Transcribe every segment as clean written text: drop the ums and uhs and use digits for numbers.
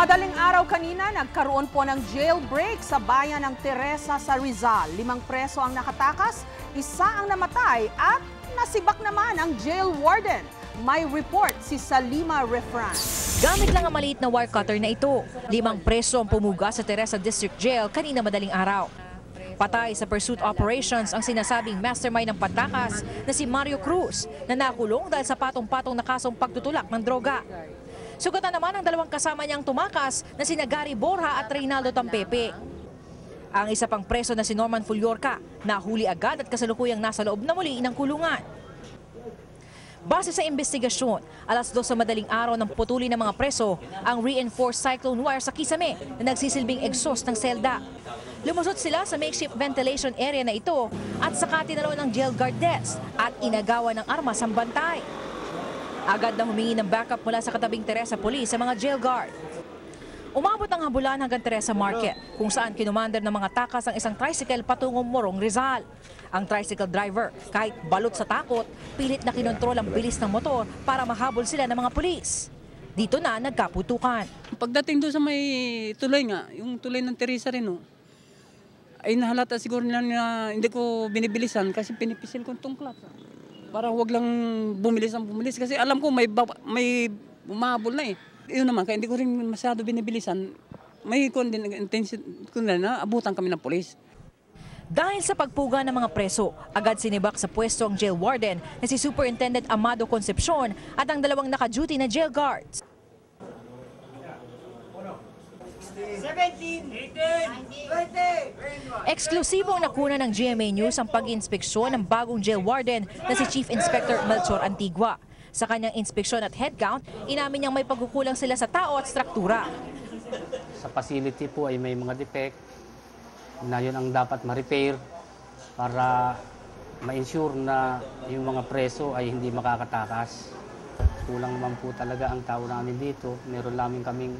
Madaling araw kanina, nagkaroon po ng jailbreak sa bayan ng Teresa sa Rizal. 5 preso ang nakatakas, 1 ang namatay at nasibak naman ang jail warden. May report si Salima Refran. Gamit lang ang maliit na wire cutter na ito. 5 preso ang pumuga sa Teresa District Jail kanina madaling araw. Patay sa pursuit operations ang sinasabing mastermind ng patakas na si Mario Cruz na nakulong dahil sa patong-patong na kasong pagtutulak ng droga. Sugatan naman ang 2 kasama niyang tumakas na sina Gary Borja at Reynaldo Tampepe. Ang isa pang preso na si Norman Fullorca nahuli agad at kasalukuyang nasa loob na muli ng kulungan. Base sa investigasyon, 2:00 sa madaling araw ng putuli ng mga preso ang reinforced cyclone wire sa kisame na nagsisilbing exhaust ng selda. Lumusot sila sa makeshift ventilation area na ito at saka tinalo ng jail guard desk at inagawa ng armas ang bantay. Agad na humingi ng backup mula sa katabing Teresa Police sa mga jail guard. Umabot ang habulan hanggang Teresa Market kung saan kinumander ng mga takas ang isang tricycle patungong Morong Rizal. Ang tricycle driver, kahit balot sa takot, pilit na kinontrol ang bilis ng motor para mahabol sila ng mga pulis. Dito na nagkaputukan. Pagdating doon sa may tulay nga, yung tulay ng Teresa rin, ay nahalata siguro nila na hindi ko binibilisan kasi pinipisil ko itong clutch. Para huwag lang bumilis kasi alam ko may umahabol na eh. Yun naman, kaya hindi ko rin masyado binibilisan. May intention ko na abutan kami ng pulis. Dahil sa pagpuga ng mga preso, agad sinibak sa pwesto ang jail warden na si Superintendent Amado Concepcion at ang 2 naka-duty na jail guards. 17, 18, 20. Eksklusibong nakuna ng GMA News ang pag-inspeksyon ng bagong jail warden na si Chief Inspector Melchor Antigua. Sa kanyang inspeksyon at head count, inamin niyang may pagkukulang sila sa tao at struktura. Sa facility po ay may mga defect na yun ang dapat ma-repair para ma-ensure na yung mga preso ay hindi makakatakas. Kulang naman po talaga ang tao namin dito. Meron namin kaming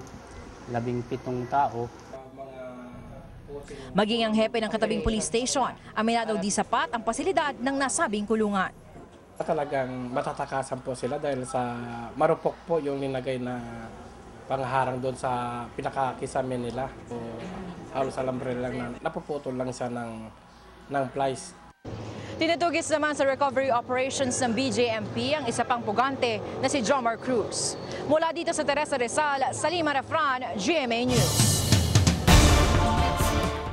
17 tao. Maging ang hepe ng katabing police station, aminado di sapat ang pasilidad ng nasabing kulungan. Talagang matatakasan po sila dahil sa marupok po yung linagay na pangharang doon sa pinakakisame nila. So, halos alambre lang na napuputol lang siya ng plies. Tinutugis naman sa recovery operations ng BJMP ang isa pang pugante na si Jomar Cruz. Mula dito sa Teresa Rizal, Salima Refran, GMA News.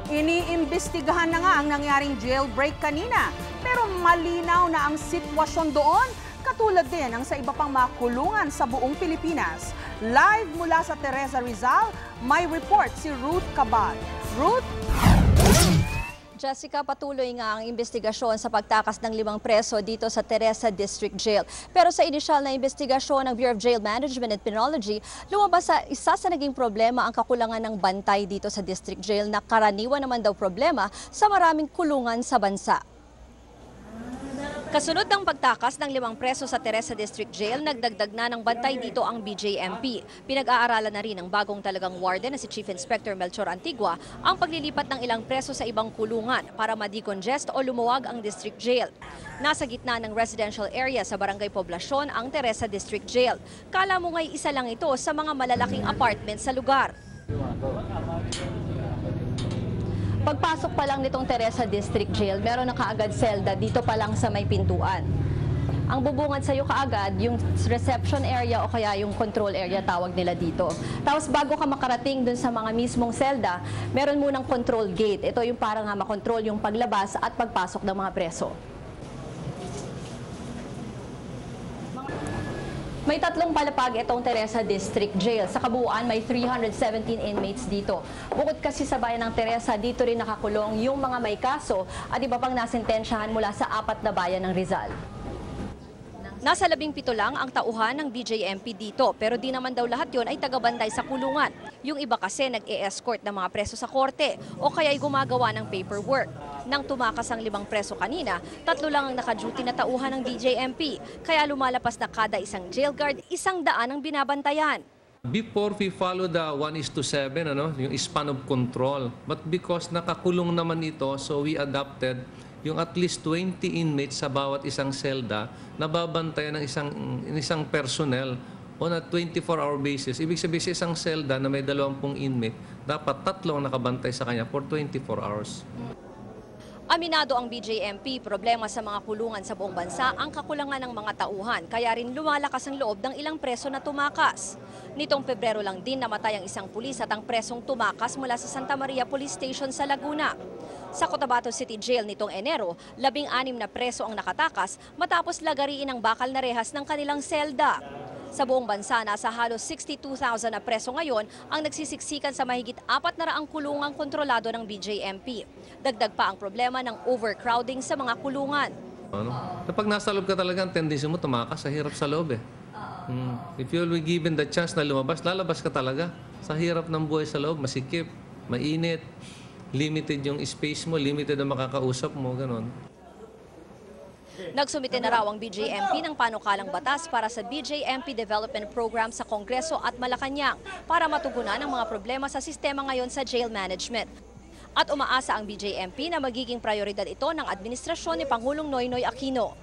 Iniimbestigahan na nga ang nangyaring jailbreak kanina, pero malinaw na ang sitwasyon doon, katulad din ang sa iba pang mga kulungan sa buong Pilipinas. Live mula sa Teresa Rizal, may report si Ruth Cabal. Ruth? Jessica, patuloy nga ang investigasyon sa pagtakas ng 5 preso dito sa Teresa District Jail. Pero sa inisyal na investigasyon ng Bureau of Jail Management and Penology, lumabas sa isa sa naging problema ang kakulangan ng bantay dito sa District Jail na karaniwan naman daw problema sa maraming kulungan sa bansa. Kasunod ng pagtakas ng 5 preso sa Teresa District Jail, nagdagdag na ng bantay dito ang BJMP. Pinag-aaralan na rin ng bagong talagang warden na si Chief Inspector Melchor Antigua ang paglilipat ng ilang preso sa ibang kulungan para ma-decongest o lumuwag ang District Jail. Nasa gitna ng residential area sa Barangay Poblasyon ang Teresa District Jail. Kala mo nga'y isa lang ito sa mga malalaking apartment sa lugar. Pagpasok pa lang nitong Teresa District Jail, meron na kaagad selda dito pa lang sa may pintuan. Ang bubungad sa iyo kaagad, yung reception area o kaya yung control area tawag nila dito. Tapos bago ka makarating dun sa mga mismong selda, meron munang control gate. Ito yung para nga makontrol yung paglabas at pagpasok ng mga preso. May 3 palapag itong Teresa District Jail. Sa kabuuan, may 317 inmates dito. Bukod kasi sa bayan ng Teresa, dito rin nakakulong yung mga may kaso at iba pang nasentensyahan mula sa 4 na bayan ng Rizal. Nasa 17 lang ang tauhan ng BJMP dito, pero di naman daw lahat yon ay tagabantay sa kulungan. Yung iba kasi nag-e-escort ng mga preso sa korte o kaya'y gumagawa ng paperwork. Nang tumakas ang 5 preso kanina, 3 lang ang naka-duty na tauhan ng BJMP, kaya lumalapas na kada isang jail guard, 100 ang binabantayan. Before we follow the 1:7, yung span of control. But because nakakulong naman ito, so we adopted yung at least 20 inmates sa bawat isang selda na babantayan ng isang personnel on a 24-hour basis. Ibig sabihin sa isang selda na may 20 inmate, dapat 3 ang nakabantay sa kanya for 24 hours. Aminado ang BJMP, problema sa mga kulungan sa buong bansa ang kakulangan ng mga tauhan, kaya rin lumalakas ang loob ng ilang preso na tumakas. Nitong Pebrero lang din namatay ang isang pulis at ang presong tumakas mula sa Santa Maria Police Station sa Laguna. Sa Cotabato City Jail nitong Enero, 16 na preso ang nakatakas matapos lagariin ang bakal na rehas ng kanilang selda. Sa buong bansa, nasa halos 62,000 na preso ngayon ang nagsisiksikan sa mahigit 400 kulungang kontrolado ng BJMP. Dagdag pa ang problema ng overcrowding sa mga kulungan. Kapag nasa loob ka talaga, ang tendency mo tumakas, sa hirap sa loob eh. If you will be given the chance na lumabas, lalabas ka talaga. Sa hirap ng buhay sa loob, masikip, mainit, limited yung space mo, limited ang makakausap mo, ganon. Nagsumite na raw ang BJMP ng panukalang batas para sa BJMP Development Program sa Kongreso at Malacanang para matugunan ang mga problema sa sistema ngayon sa jail management. At umaasa ang BJMP na magiging prioridad ito ng administrasyon ni Pangulong Noynoy Aquino.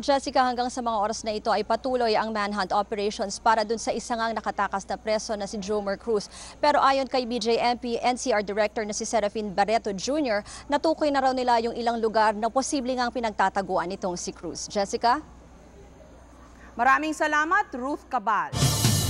Jessica, hanggang sa mga oras na ito ay patuloy ang manhunt operations para dun sa isa ngang nakatakas na preso na si Jomer Cruz. Pero ayon kay BJMP NCR Director na si Serafin Barreto Jr., natukoy na raw nila yung ilang lugar na posibleng ngang pinagtataguan itong si Cruz. Jessica? Maraming salamat, Ruth Cabal.